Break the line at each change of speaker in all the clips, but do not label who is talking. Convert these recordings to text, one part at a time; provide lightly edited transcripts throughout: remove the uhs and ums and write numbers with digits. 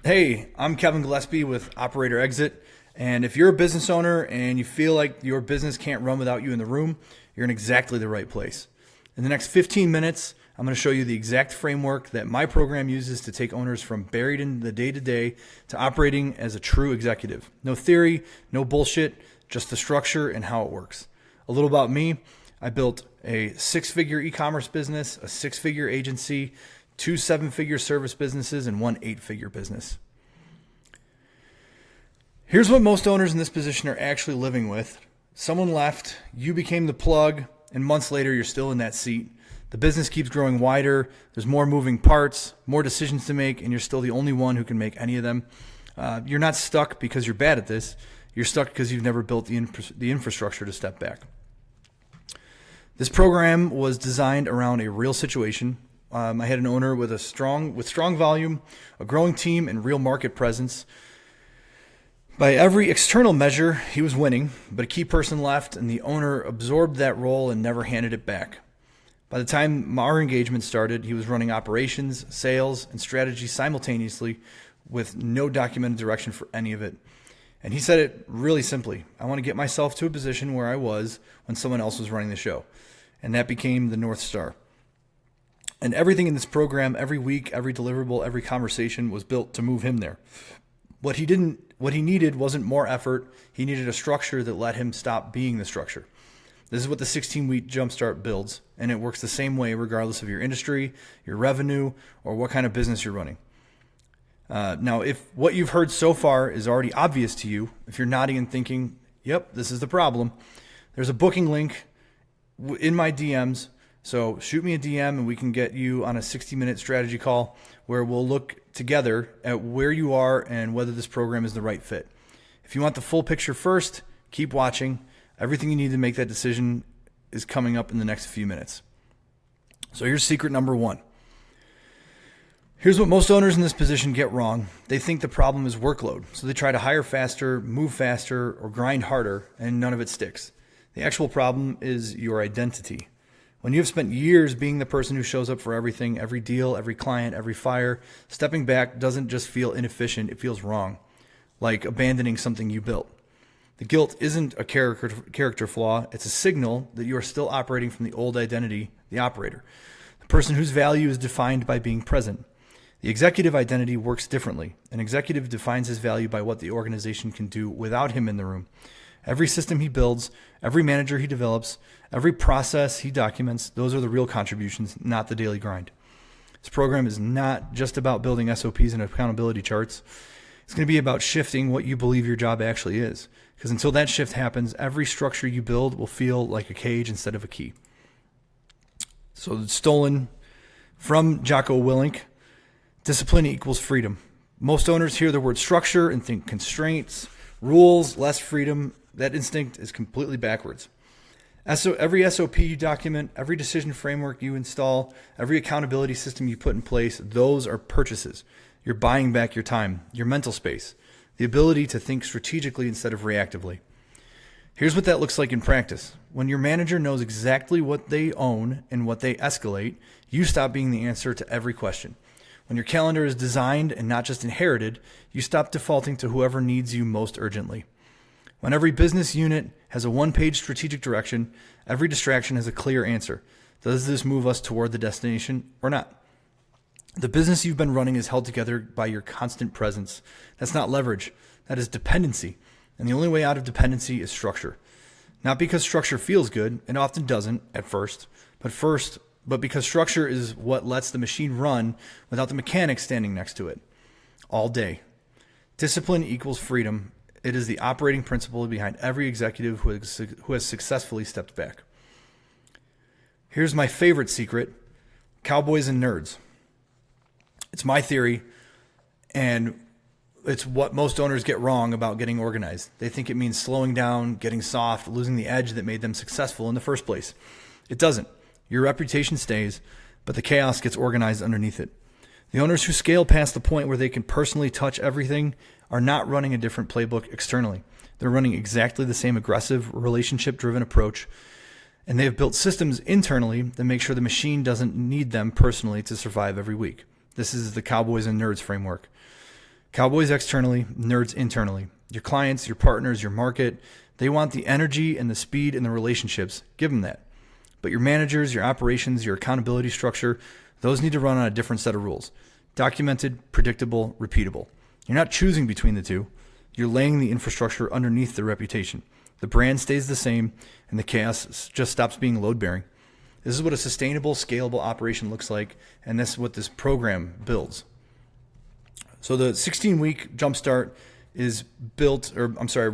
Hey, I'm Kevin Gillespie with Operator Exit. And if you're a business owner and you feel like your business can't run without you in the room, you're in exactly the right place. In the next 15 minutes, I'm going to show you the exact framework that my program uses to take owners from buried in the day-to-day to operating as a true executive. No theory, no bullshit, just the structure and how it works. A little about me. I built a 6-figure e-commerce business, a 6-figure agency, 2 7-figure service businesses, and 1 8-figure business. Here's what most owners in this position are actually living with. Someone left, you became the plug, and months later you're still in that seat. The business keeps growing wider, there's more moving parts, more decisions to make, and you're still the only one who can make any of them. You're not stuck because you're bad at this. You're stuck because you've never built the infrastructure to step back. This program was designed around a real situation. I had an owner with strong volume, a growing team, and real market presence. By every external measure, he was winning, but a key person left, and the owner absorbed that role and never handed it back. By the time our engagement started, he was running operations, sales, and strategy simultaneously with no documented direction for any of it. And he said it really simply: I want to get myself to a position where I was when someone else was running the show. And that became the North Star. And everything in this program, every week, every deliverable, every conversation was built to move him there. What he needed wasn't more effort. He needed a structure that let him stop being the structure. This is what the 16-week Jumpstart builds, and it works the same way regardless of your industry, your revenue, or what kind of business you're running. Now, if what you've heard so far is already obvious to you, if you're nodding and thinking, yep, this is the problem, there's a booking link in my DMs. So shoot me a DM and we can get you on a 60-minute strategy call where we'll look together at where you are and whether this program is the right fit. If you want the full picture first, keep watching. Everything you need to make that decision is coming up in the next few minutes. So here's secret number 1. Here's what most owners in this position get wrong. They think the problem is workload. So they try to hire faster, move faster, or grind harder, and none of it sticks. The actual problem is your identity. When you have spent years being the person who shows up for everything, every deal, every client, every fire, stepping back doesn't just feel inefficient, it feels wrong, like abandoning something you built. The guilt isn't a character flaw, it's a signal that you are still operating from the old identity, the operator, the person whose value is defined by being present. The executive identity works differently. An executive defines his value by what the organization can do without him in the room. Every system he builds, every manager he develops, every process he documents, those are the real contributions, not the daily grind. This program is not just about building SOPs and accountability charts. It's going to be about shifting what you believe your job actually is. Because until that shift happens, every structure you build will feel like a cage instead of a key. So it's stolen from Jocko Willink. Discipline equals freedom. Most owners hear the word structure and think constraints, rules, less freedom. That instinct is completely backwards. Every SOP you document, every decision framework you install, every accountability system you put in place, those are purchases. You're buying back your time, your mental space, the ability to think strategically instead of reactively. Here's what that looks like in practice. When your manager knows exactly what they own and what they escalate, you stop being the answer to every question. When your calendar is designed and not just inherited, you stop defaulting to whoever needs you most urgently. When every business unit has a one-page strategic direction, every distraction has a clear answer. Does this move us toward the destination or not? The business you've been running is held together by your constant presence. That's not leverage. That is dependency. And the only way out of dependency is structure. Not because structure feels good, it often doesn't at first, but because structure is what lets the machine run without the mechanic standing next to it all day. Discipline equals freedom. It is the operating principle behind every executive who has successfully stepped back. Here's my favorite secret: cowboys and nerds. It's my theory, and it's what most owners get wrong about getting organized. They think it means slowing down, getting soft, losing the edge that made them successful in the first place. It doesn't. Your reputation stays, but the chaos gets organized underneath it. The owners who scale past the point where they can personally touch everything are not running a different playbook externally. They're running exactly the same aggressive, relationship-driven approach, and they have built systems internally that make sure the machine doesn't need them personally to survive every week. This is the cowboys and nerds framework. Cowboys externally, nerds internally. Your clients, your partners, your market, they want the energy and the speed and the relationships. Give them that. But your managers, your operations, your accountability structure, those need to run on a different set of rules. Documented, predictable, repeatable. You're not choosing between the two. You're laying the infrastructure underneath the reputation. The brand stays the same, and the chaos just stops being load-bearing. This is what a sustainable, scalable operation looks like, and this is what this program builds. So the 16-week Jumpstart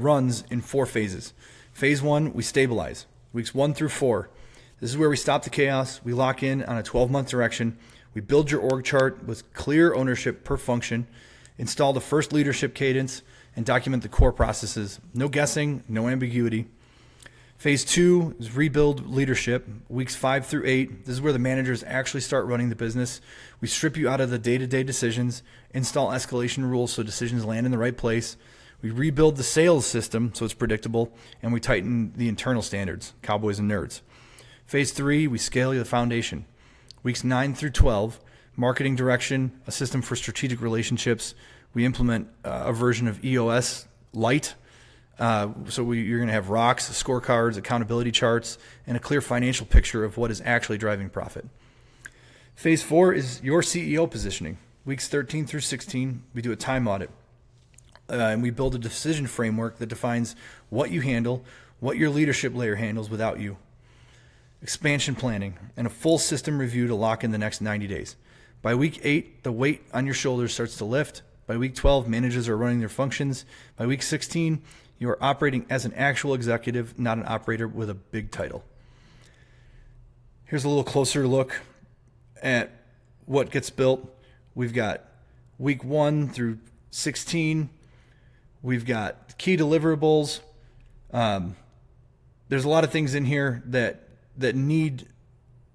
runs in 4 phases. Phase 1, we stabilize. Weeks 1 through 4. This is where we stop the chaos. We lock in on a 12-month direction. We build your org chart with clear ownership per function, install the first leadership cadence, and document the core processes. No guessing, no ambiguity. Phase 2 is rebuild leadership, weeks 5 through 8. This is where the managers actually start running the business. We strip you out of the day-to-day decisions, install escalation rules so decisions land in the right place. We rebuild the sales system so it's predictable, and we tighten the internal standards, cowboys and nerds. Phase 3, we scale the foundation. Weeks 9 through 12, marketing direction, a system for strategic relationships. We implement a version of EOS Lite. You're going to have rocks, scorecards, accountability charts, and a clear financial picture of what is actually driving profit. Phase 4 is your CEO positioning. Weeks 13 through 16, we do a time audit. And we build a decision framework that defines what you handle, what your leadership layer handles without you. Expansion planning, and a full system review to lock in the next 90 days. By week 8, the weight on your shoulders starts to lift. By week 12, managers are running their functions. By week 16, you are operating as an actual executive, not an operator with a big title. Here's a little closer look at what gets built. We've got week 1 through 16. We've got key deliverables. There's a lot of things in here that need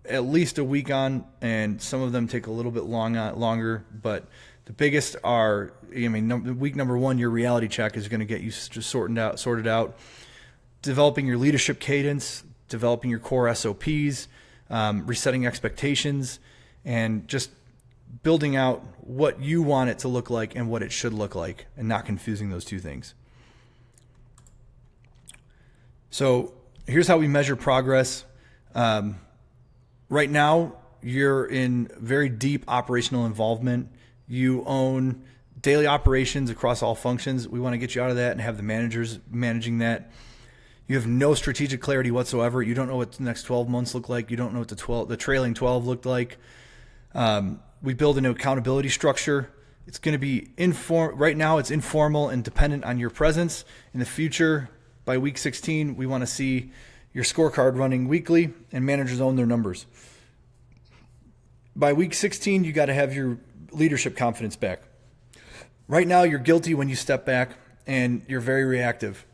at least a week on, and some of them take a little bit longer, but the biggest are, week number 1, your reality check is going to get you just sorted out, developing your leadership cadence, developing your core SOPs, resetting expectations, and just building out what you want it to look like and what it should look like, and not confusing those two things. So here's how we measure progress. Right now, you're in very deep operational involvement. You own daily operations across all functions. We want to get you out of that and have the managers managing that. You have no strategic clarity whatsoever. You don't know what the next 12 months look like. You don't know what the trailing 12 looked like. We build an accountability structure. It's going to be right now it's informal and dependent on your presence. In the future, by week 16, we want to see your scorecard running weekly, and managers own their numbers. By week 16, you got to have your leadership confidence back. Right now, you're guilty when you step back, and you're very reactive.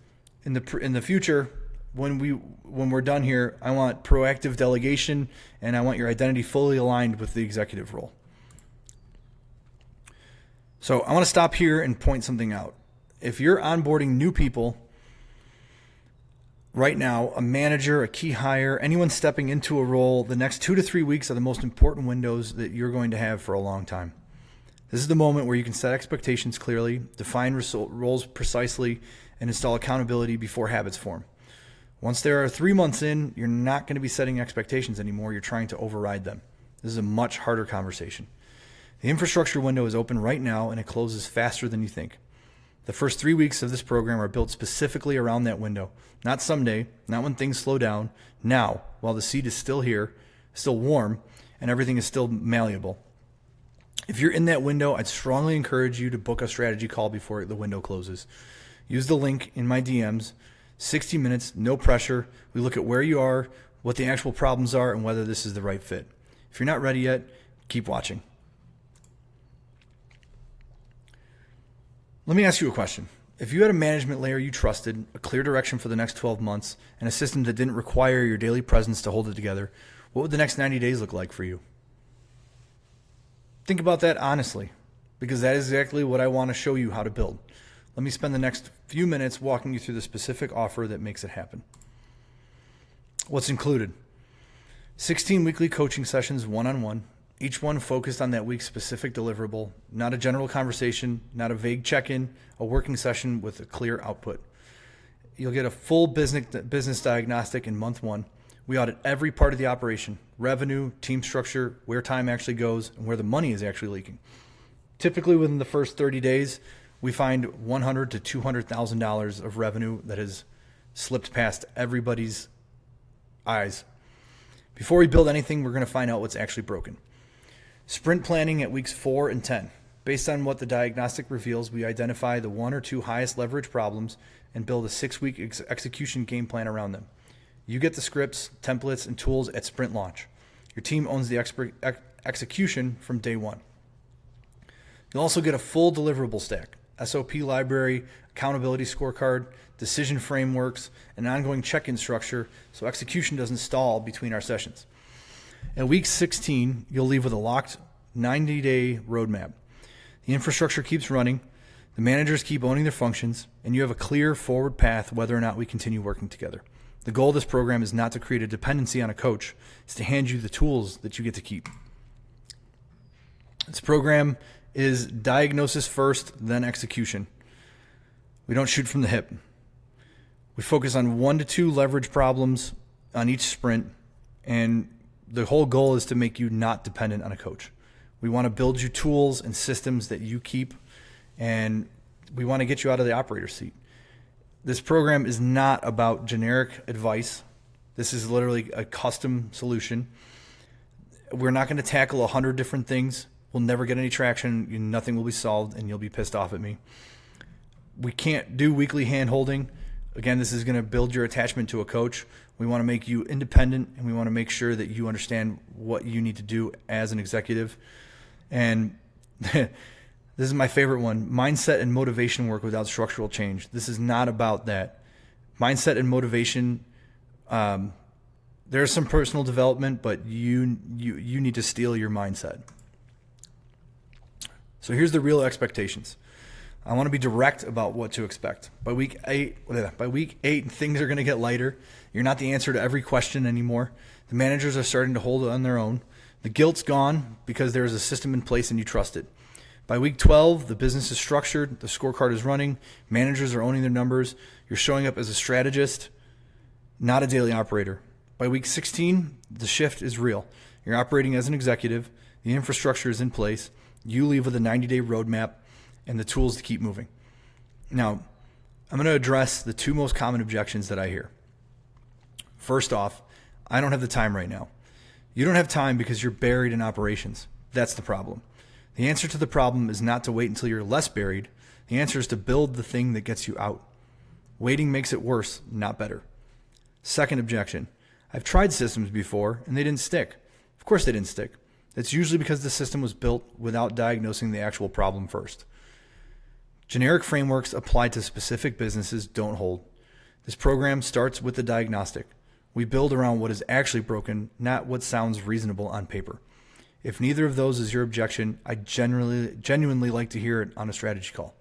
In the future, when we're done here, I want proactive delegation, and I want your identity fully aligned with the executive role. So I want to stop here and point something out. If you're onboarding new people right now, a manager, a key hire, anyone stepping into a role, the next 2 to 3 weeks are the most important windows that you're going to have for a long time. This is the moment where you can set expectations clearly, define roles precisely, and install accountability before habits form. Once there are 3 months in, you're not going to be setting expectations anymore. You're trying to override them. This is a much harder conversation. The infrastructure window is open right now, and it closes faster than you think. The first 3 weeks of this program are built specifically around that window. Not someday, not when things slow down. Now, while the seed is still here, still warm, and everything is still malleable. If you're in that window, I'd strongly encourage you to book a strategy call before the window closes. Use the link in my DMs. 60 minutes, no pressure. We look at where you are, what the actual problems are, and whether this is the right fit. If you're not ready yet, keep watching. Let me ask you a question. If you had a management layer you trusted, a clear direction for the next 12 months, and a system that didn't require your daily presence to hold it together, what would the next 90 days look like for you? Think about that honestly, because that is exactly what I want to show you how to build. Let me spend the next few minutes walking you through the specific offer that makes it happen. What's included? 16 weekly coaching sessions one-on-one, each one focused on that week's specific deliverable, not a general conversation, not a vague check-in, a working session with a clear output. You'll get a full business diagnostic in month 1. We audit every part of the operation: revenue, team structure, where time actually goes, and where the money is actually leaking. Typically within the first 30 days, we find $100,000 to $200,000 of revenue that has slipped past everybody's eyes. Before we build anything, we're going to find out what's actually broken. Sprint planning at weeks 4 and 10. Based on what the diagnostic reveals, we identify the 1 or 2 highest leverage problems and build a 6-week execution game plan around them. You get the scripts, templates, and tools at sprint launch. Your team owns the execution from day 1. You'll also get a full deliverable stack: SOP library, accountability scorecard, decision frameworks, and ongoing check-in structure so execution doesn't stall between our sessions. At week 16, you'll leave with a locked 90-day roadmap. The infrastructure keeps running, the managers keep owning their functions, and you have a clear forward path whether or not we continue working together. The goal of this program is not to create a dependency on a coach. It's to hand you the tools that you get to keep. This program is diagnosis first, then execution. We don't shoot from the hip. We focus on 1 to 2 leverage problems on each sprint, and the whole goal is to make you not dependent on a coach. We want to build you tools and systems that you keep, and we want to get you out of the operator seat. This program is not about generic advice. This is literally a custom solution. We're not going to tackle 100 different things. We'll never get any traction. Nothing will be solved, and you'll be pissed off at me. We can't do weekly hand-holding. Again, this is going to build your attachment to a coach. We want to make you independent, and we want to make sure that you understand what you need to do as an executive. And this is my favorite one: mindset and motivation work without structural change. This is not about that. Mindset and motivation, there's some personal development, but you need to steel your mindset. So here's the real expectations. I want to be direct about what to expect. By week 8, things are going to get lighter. You're not the answer to every question anymore. The managers are starting to hold it on their own. The guilt's gone because there is a system in place and you trust it. By week 12, the business is structured, the scorecard is running, managers are owning their numbers. You're showing up as a strategist, not a daily operator. By week 16, the shift is real. You're operating as an executive. The infrastructure is in place. You leave with a 90-day roadmap and the tools to keep moving. Now, I'm going to address the 2 most common objections that I hear. First off, I don't have the time right now. You don't have time because you're buried in operations. That's the problem. The answer to the problem is not to wait until you're less buried. The answer is to build the thing that gets you out. Waiting makes it worse, not better. Second objection: I've tried systems before and they didn't stick. Of course they didn't stick. That's usually because the system was built without diagnosing the actual problem first. Generic frameworks applied to specific businesses don't hold. This program starts with the diagnostic. We build around what is actually broken, not what sounds reasonable on paper. If neither of those is your objection, I genuinely like to hear it on a strategy call.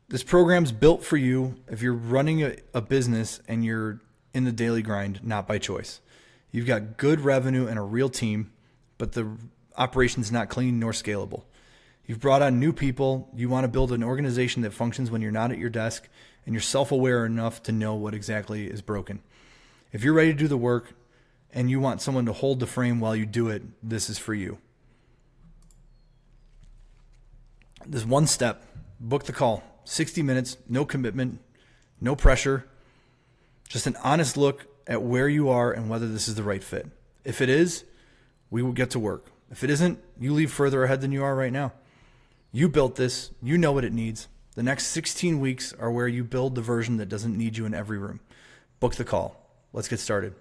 This program's built for you if you're running a business and you're in the daily grind, not by choice. You've got good revenue and a real team, but the operation's not clean nor scalable. You've brought on new people. You want to build an organization that functions when you're not at your desk, and you're self-aware enough to know what exactly is broken. If you're ready to do the work and you want someone to hold the frame while you do it, this is for you. This one step: book the call. 60 minutes, no commitment, no pressure, just an honest look at where you are and whether this is the right fit. If it is, we will get to work. If it isn't, you leave further ahead than you are right now. You built this. You know what it needs. The next 16 weeks are where you build the version that doesn't need you in every room. Book the call. Let's get started.